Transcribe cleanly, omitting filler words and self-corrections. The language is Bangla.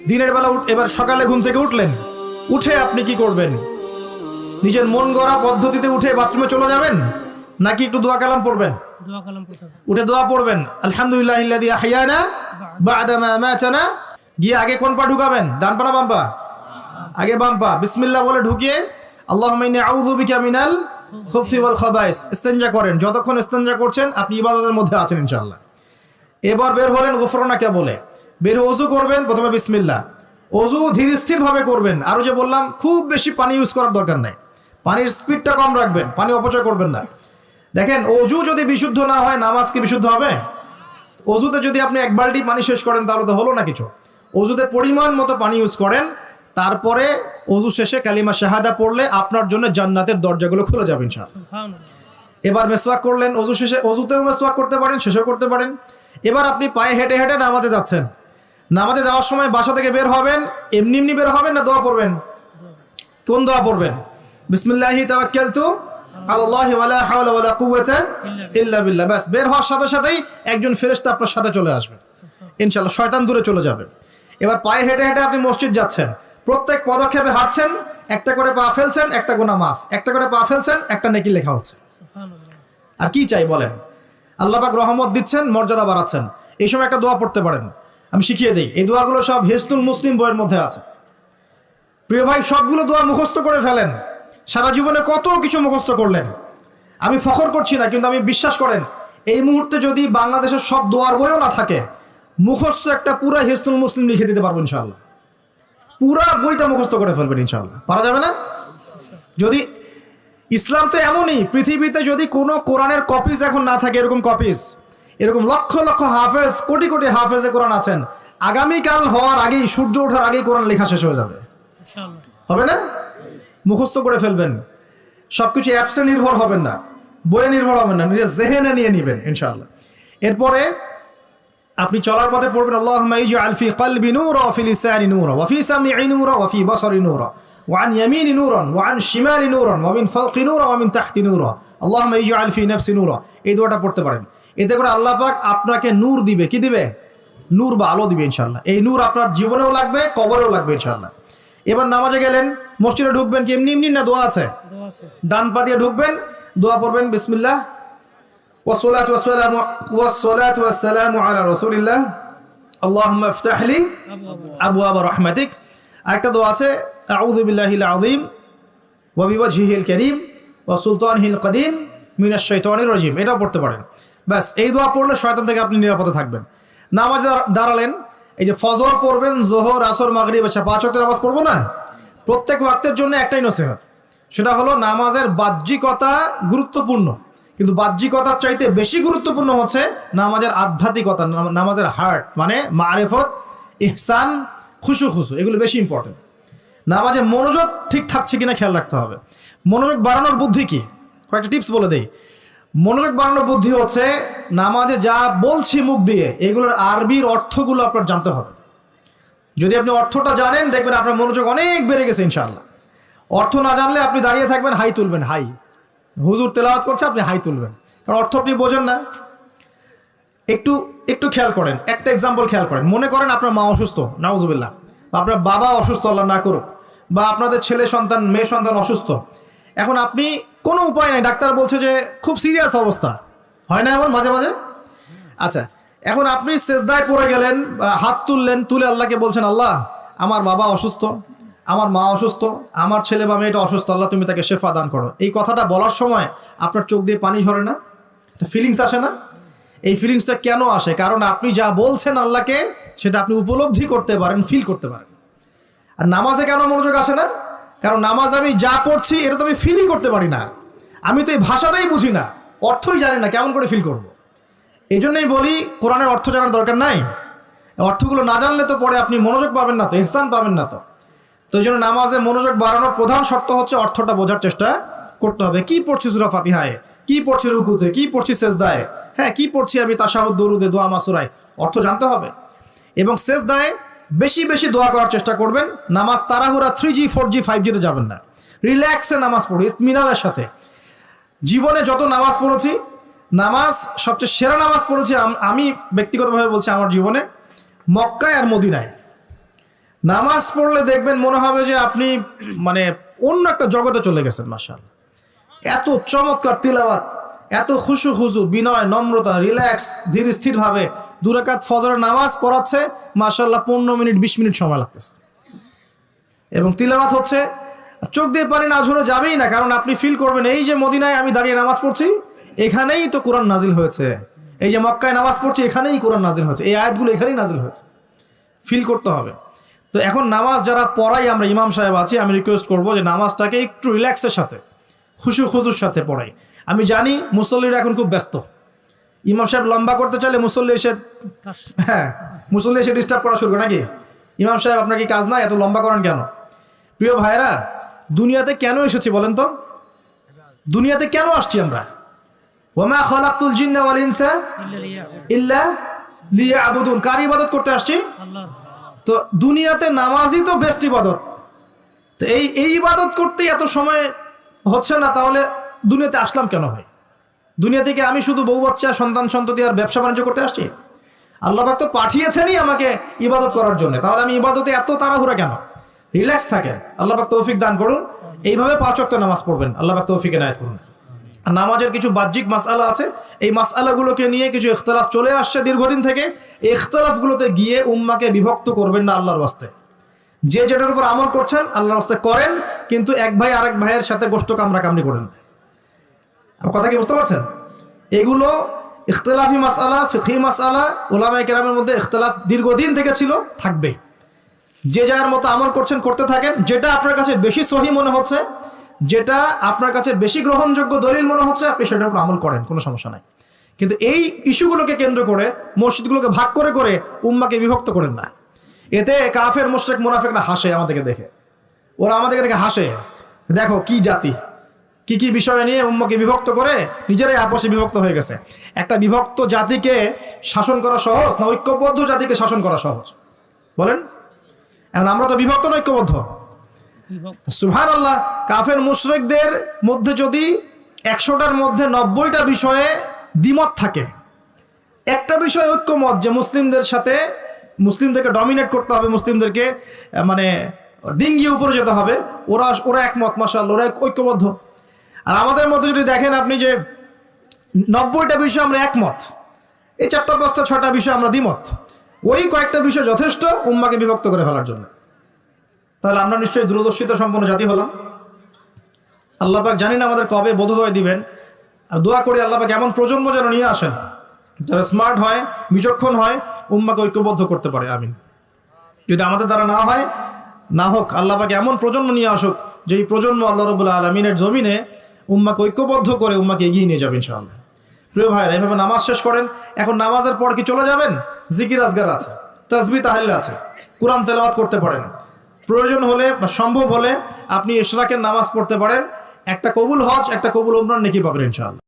দিনের বেলা এবার সকালে ঘুম থেকে উঠলেন, উঠে আপনি কি করবেন? নিজের মন গড়া পদ্ধতিতে উঠে বাথরুমে চলে যাবেন, নাকি একটু দোয়া কালাম পড়বেন? উঠে দোয়া পড়বেন, আলহামদুলিল্লাহিল্লাযী আহইয়ানা বা'দা মা আমাতানা। গিয়ে আগে কোন পা ঢুকাবেন? ডান পা না বাম পা? আগে বাম পা। বিসমিল্লাহ বলে ঢুকিয়ে আল্লাহুম্মা ইন্নী আউযু বিকা মিনাল খুবসি ওয়াল খাবাইস ইস্তেনজা করেন। যতক্ষণ ইস্তেনজা করছেন আপনি ইবাদতের মধ্যে আছেন ইনশাআল্লাহ। এবার বের হলেন গুফরানাকা বলে, বের ওযু করবেন। প্রথমে বিসমিল্লাহ, ওযু ধীর স্থির ভাবে করবেন। আরো যে বললাম, খুব বেশি পানি ইউজ করার দরকার নাই, পানির স্পিডটা কম রাখবেন, পানি অপচয় করবেন না। দেখেন, ওযু যদি বিশুদ্ধ না হয় নামাজ কি বিশুদ্ধ হবে? ওযুতে যদি আপনি এক বালতি পানি শেষ করেন তাহলে তো হলো না কিছু। ওযুতে পরিমাণ মতো পানি ইউজ করেন, তারপরে ওযু শেষে কালিমা শাহাদা পড়লে আপনার জন্য জান্নাতের দরজাগুলো খুলে যাবে ইনশাআল্লাহ। এবার মেসওয়াক করলেন, ওযু শেষে, ওযুতেও মেসওয়াক করতে পারেন, শেষেও করতে পারেন। এবার আপনি পায়ে হেঁটে হেঁটে নামাজে যাচ্ছেন। নামাজে যাওয়ার সময় বাসা থেকে বের হবেন, এমনি এমনি বের হবেন না দোয়া পড়বেন? কোন দোয়া পড়বেন? বিসমিল্লাহি তাওয়াক্কালতু আলাল্লাহি ওয়ালা হাওলা ওয়ালা কুওয়াতা ইল্লা বিল্লাহ। বাস, বের হওয়ার সাথে সাথেই একজন ফেরেশতা আপনার সাথে চলে আসবে ইনশাআল্লাহ, শয়তান দূরে চলে যাবে। এবার পায়ে হেঁটে হেঁটে আপনি মসজিদ যাচ্ছেন, প্রত্যেক পদক্ষেপে হাঁটছেন, একটা করে পা ফেলছেন, একটা গুনাহ মাফ, একটা করে পা ফেলছেন, একটা নেকি লেখা হচ্ছে। আর কি চাই বলেন? আল্লাহ পাক রহমত দিচ্ছেন, মর্যাদা বাড়াচ্ছেন। এই সময় একটা দোয়া পড়তে পারেন, আমি শিখিয়ে দিই। এই দোয়াগুলো সব হিসনুল মুসলিম বইয়ের মধ্যে আছে। প্রিয় ভাই, সবগুলো দোয়া মুখস্থ করে ফেলেন। সারা জীবনে কত কিছু মুখস্থ করলেন, আমি ফখর করছি না, কিন্তু আমি বিশ্বাস করেন, এই মুহূর্তে যদি বাংলাদেশের সব দোয়ার বইও না থাকে, মুখস্থ একটা পুরা হিসনুল মুসলিম লিখে দিতে পারবো ইনশাআল্লাহ। পুরা বইটা মুখস্থ করে ফেলবেন ইনশাআল্লাহ। পারা যাবে না? যদি ইসলাম তো এমনই, পৃথিবীতে যদি কোনো কোরআনের কপিজ এখন না থাকে, এরকম কপিজ, এরকম লক্ষ লক্ষ হাফেজ, কোটি কোটি হাফেজে কোরআন আছেন, আগামীকাল হওয়ার আগেই, সূর্য ওঠার আগেই কোরআন লেখা শেষ হয়ে যাবে। হবে না? মুখস্থ করে ফেলবেন। সবকিছু অ্যাপসে নির্ভর হবেন না, বইয়ে নির্ভর হবেন না, নিজের জেহেনে নিয়ে নেবেন ইনশাআল্লাহ। এরপরে আপনি চলার পথে পড়বেন, আল্লাহুম্মা ইজআল ফি কলবি নূরা ওয়া ফি লিসানি নূরা ওয়া ফি সামঈ নূরা ওয়া ফি বাসারি নূরা ওয়া আন ইয়ামিনি নূরান ওয়া আন শিমালি নূরান ওয়া মিন ফাওকি নূরা ওয়া মিন তাহতি নূরা আল্লাহুম্মা ইজআল ফি নাফসি নূরা। এই দোয়াটা পড়তে পারেন। এতে করে আল্লাহ পাক আপনাকে নূর দিবে। কি দিবে? নূর বা আলো দিবে ইনশাআল্লাহ। এই নূর আপনার জীবনেও লাগবে, কবরেও লাগবে ইনশাআল্লাহ। এবার নামাজে গেলেন, মসজিদে ঢুকবেন, কি এমনি এমনি না দোয়া আছে? ডান পা দিয়ে ঢুকবেন, দোয়া পড়বেন, বিসমিল্লাহ ওয়াসসালাতু ওয়াসসালামু আলা রাসূলিল্লাহ আল্লাহুম্মা ইফতাহ লি আবওয়াব রাহমাতিক। আরেকটা দোয়া আছে, আউযু বিল্লাহিল আযীম ওয়া বিওয়াজহিল কারীম ওয়া সুলতানিহিল কদীম মিনাশ শাইতানির রাজীম। এটাও পড়তে পারেন। ব্যাস, এই দোয়া পড়লে শয়তান থেকে আপনি নিরাপদে থাকবেন। নামাজে দাঁড়ালেন, এই যে ফজর পড়বেন, যোহর, আসর, মাগরিব, এশা, 5 ওয়াক্তের নামাজ পড়বো না? প্রত্যেক ওয়াক্তের জন্য একটাই নসিহত, সেটা হলো নামাজের বাহ্যিকতা গুরুত্বপূর্ণ, কিন্তু বাহ্যিকতার চাইতে বেশি গুরুত্বপূর্ণ হচ্ছে নামাজের আধ্যাত্মিকতা, নামাজের হার্ট, মানে মারিফত, ইহসান, খুশু, এগুলো বেশি ইম্পর্টেন্ট। নামাজে মনোযোগ ঠিক থাকছে কিনা খেয়াল রাখতে হবে। মনোযোগ বাড়ানোর বুদ্ধি কি? কয়েকটা টিপস বলে দেই। মনোযোগ বাড়ানোর বুদ্ধি হচ্ছে, নামাজে যা বলছি মুখ দিয়ে, এগুলোর আরবির অর্থগুলো আপনার জানতে হবে। যদি আপনি অর্থটা জানেন, দেখবেন আপনার মনোযোগ অনেক বেড়ে গেছে ইনশাআল্লাহ। অর্থ না জানলে আপনি দাঁড়িয়ে থাকবেন, হাই তুলবেন, হাই, হুজুর তেলাওয়াত করছে, আপনি হাই তুলবেন, কারণ অর্থ আপনি বোঝেন না। একটু খেয়াল করেন, একটা এক্সাম্পল খেয়াল করেন। মনে করেন আপনার মা অসুস্থ, নাউজুবিল্লাহ, বা আপনার বাবা অসুস্থ, আল্লাহ না করুক, বা আপনাদের ছেলে সন্তান, মেয়ে সন্তান অসুস্থ। এখন আপনি কোনো উপায় নাই, ডাক্তার বলছে যে খুব সিরিয়াস অবস্থা, হয় না এমন মাঝে মাঝে? আচ্ছা, এখন আপনি সেজদায় পড়ে গেলেন, হাত তুললেন, তুলে আল্লাহকে বলছেন, আল্লাহ আমার বাবা অসুস্থ, আমার মা অসুস্থ, আমার ছেলে বা মেয়েটা অসুস্থ, আল্লাহ তুমি তাকে শেফা দান করো। এই কথাটা বলার সময় আপনার চোখ দিয়ে পানি ঝরে না? ফিলিংস আসে না? এই ফিলিংসটা কেন আসে? কারণ আপনি যা বলছেন আল্লাহকে, সেটা আপনি উপলব্ধি করতে পারেন, ফিল করতে পারেন। আর নামাজে কেন মনোযোগ আসে না? কারণ নামাজ আমি যা পড়ছি এটা তো আমি ফিলই করতে পারি না, আমি তো এই ভাষাটাই বুঝি না, অর্থই জানি না, কেমন করে ফিল করব? এই জন্যই বলি, কোরআনের অর্থ জানার দরকার নাই। অর্থগুলো না জানলে তো পরে আপনি মনোযোগ পাবেন না, তো ইহসান পাবেন না। তো এই জন্য নামাজে মনোযোগ বাড়ানোর প্রধান শর্ত হচ্ছে অর্থটা বোঝার চেষ্টা করতে হবে। কি পড়ছি সূরা ফাতিহায়, কি পড়ছি রুকুতে, কি পড়ছি সেজদায়, হ্যাঁ কি পড়ছি আমি তাশাহুদ, দরুদে, দোয়া, মাসুরায়, অর্থ জানতে হবে। এবং সেজদায় বেশি বেশি দোয়া করার চেষ্টা করবেন। নামাজ তাড়াহুড়া 3G 4G 5Gতে যাবেন না, রিল্যাক্সে নামাজ পড়ি, ইতমিনানের সাথে। জীবনে যত নামাজ পড়েছি, নামাজ সবচেয়ে সেরা নামাজ পড়েছি আমি ব্যক্তিগতভাবে বলছি, আমার জীবনে মক্কায় আর মদিনায়। নামাজ পড়লে দেখবেন মনে হবে যে আপনি মানে অন্য একটা জগতে চলে গেছেন। মাশাআল্লাহ, এত চমৎকার তিলাওয়াত, এত খুশু খুজু, বিনয়, নম্রতা, রিল্যাক্স, ধীর স্থির ভাবে 2 রাকাত ফজরের নামাজ পড়াচ্ছে। মাশাআল্লাহ 15 মিনিট 20 মিনিট সময় লাগতেছে এবং তিলাওয়াত হচ্ছে, চোখ দিয়ে পানি না ঝরে যাবেই না, কারণ আপনি ফিল করবেন এই যে মদিনায় আমি দাঁড়িয়ে নামাজ পড়ছি, এখানেই তো কোরআন নাজিল হয়েছে। এই যে মক্কায় নামাজ পড়ছি, এখানেই কোরআন নাজিল হয়েছে, এই আয়াতগুলো এখানেই নাজিল হয়েছে। ফিল করতে হবে। তো এখন নামাজ যারা পড়াই আমরা ইমাম সাহেব আছি, আমি রিকোয়েস্ট করবো যে নামাজটাকে একটু রিল্যাক্সের সাথে, খুশু খুজুর সাথে পড়াই। আমি জানি মুসল্লিরা এখন খুব ব্যস্ত, ইমাম সাহেব লম্বা করতে চাইলে মুসল্লি এসে ডিস্টার্ব করা শুরু করে, নাকি ইমাম সাহেব আপনার কি কাজ নাই, এত লম্বা করেন কেন? প্রিয় ভাইরা, দুনিয়াতে কেন এসেছি বলেন তো? দুনিয়াতে কেন আসছি আমরা? ওয়ামা খালাকতুল জিন্না ওয়াল ইনসা ইল্লা লিয়াবুদুন। কার ইবাদত করতে আসছি? আল্লাহর। তো দুনিয়াতে নামাজই তো বেস্ট ইবাদত। তো এই ইবাদত করতে এত সময় হচ্ছে না, তাহলে দুনিয়াতে আসলাম কেন ভাই? দুনিয়া থেকে আমি শুধু বউ বাচ্চা, সন্তান সন্ততি আর ব্যবসা বাণিজ্য করতে আসছি? আল্লাহ পাক তো পাঠিয়েছেনই আমাকে ইবাদত করার জন্য, তাহলে আমি ইবাদতে এত তাড়াহুড়া কেন? রিল্যাক্স থাকেন, আল্লাহ পাক তৌফিক দান করুন। এইভাবে 5 ওয়াক্ত নামাজ পড়বেন, আল্লাহ পাক তৌফিক এনায়েত করুন। আর নামাজের কিছু বাহ্যিক মাসআলা আছে, এই মাসআলাগুলোকে নিয়ে কিছু ইখতিলাফ চলে আসছে দীর্ঘদিন থেকে। এই ইখতিলাফগুলোতে গিয়ে উম্মাকে বিভক্ত করবেন না আল্লাহর ওয়াস্তে। যে যেটার উপর আমল করছেন আল্লাহর ওয়াস্তে করেন, কিন্তু এক ভাই আরেক ভাইয়ের সাথে গোশত কামড়াকামড়ি করেন না। আমার কথা কি বুঝতে পারছেন? এগুলো ইখতিলাফি মাসআলা, ফিকহি মাসআলা, উলামায়ে কেরামের মধ্যে ইখতিলাফ দীর্ঘদিন থেকে ছিল, থাকবে। যে যার মতো আমল করছেন, করতে থাকেন। যেটা আপনার কাছে বেশি সহি মনে হচ্ছে, যেটা আপনার কাছে বেশি গ্রহণযোগ্য দলিল মনে হচ্ছে, আপনি সেটার উপর আমল করেন, কোনো সমস্যা নাই। কিন্তু এই ইস্যুগুলোকে কেন্দ্র করে, মসজিদগুলোকে ভাগ করে করে উম্মাকে বিভক্ত করেন না। এতে কাফের, মুশরিক, মুনাফিকরা হাসে আমাদেরকে দেখে, ওরা আমাদেরকে দেখে হাসে। দেখো কি জাতি, কি কি বিষয় নিয়ে উম্মাকে বিভক্ত করে নিজেরাই আপসে বিভক্ত হয়ে গেছে। একটা বিভক্ত জাতিকে শাসন করা সহজ না ঐক্যবদ্ধ জাতিকে শাসন করা সহজ? বলেন। এখন আমরা তো বিভক্ত না ঐক্যবদ্ধ? সুবহানাল্লাহ। কাফের মুশরিকদের মধ্যে যদি 100টার মধ্যে 90টা বিষয়ে দ্বিমত থাকে, একটা বিষয়ে ঐক্যমত যে মুসলিমদের সাথে, মুসলিমদেরকে ডমিনেট করতে হবে, মুসলিমদেরকে মানে ডিঙ্গিয়ে উপরে যেতে হবে, ওরা একমত, মাশাআল্লাহ, ওরা ঐক্যবদ্ধ। আর আমাদের মধ্যে যদি দেখেন আপনি যে 90টা বিষয় আমরা একমত, এই 4টা 5টা 6টা বিষয় আমরা দ্বিমত, ওই কয়েকটা বিষয় যথেষ্ট উম্মাকে বিভক্ত করে ফেলার জন্য। তাহলে আমরা নিশ্চয়ই দূরদর্শিতা সম্পন্ন জাতি হলাম। আল্লাহ পাক জানি না আমাদের কবে বোধোদয় দিবেন। আর দোয়া করি আল্লাহ পাক এমন প্রজন্ম যেন নিয়ে আসেন যারা স্মার্ট হয়, বিচক্ষণ হয়, উম্মাকে ঐক্যবদ্ধ করতে পারে। আমিন। যদি আমাদের দ্বারা না হয়, না হোক, আল্লাহ পাক এমন প্রজন্ম নিয়ে আসুক যে এই প্রজন্ম আল্লাহ রাব্বুল আলামিনের জমিনে উম্মাকে ঐক্যবদ্ধ করে উম্মাকে এগিয়ে নিয়ে যাবে ইনশাআল্লাহ। প্রিয় ভাইরা, এইভাবে নামাজ শেষ করেন। এখন নামাজের পর কি চলে যাবেন? জিকির আজগার আছে, তাসবিহ তাহলিল আছে, কোরআন তেলাওয়াত করতে পারেন। প্রয়োজন হলে বা সম্ভব হলে আপনি ইশরাকের নামাজ পড়তে পারেন। একটা কবুল হজ, একটা কবুল উমরার নেকি পাবেন ইনশাআল্লাহ।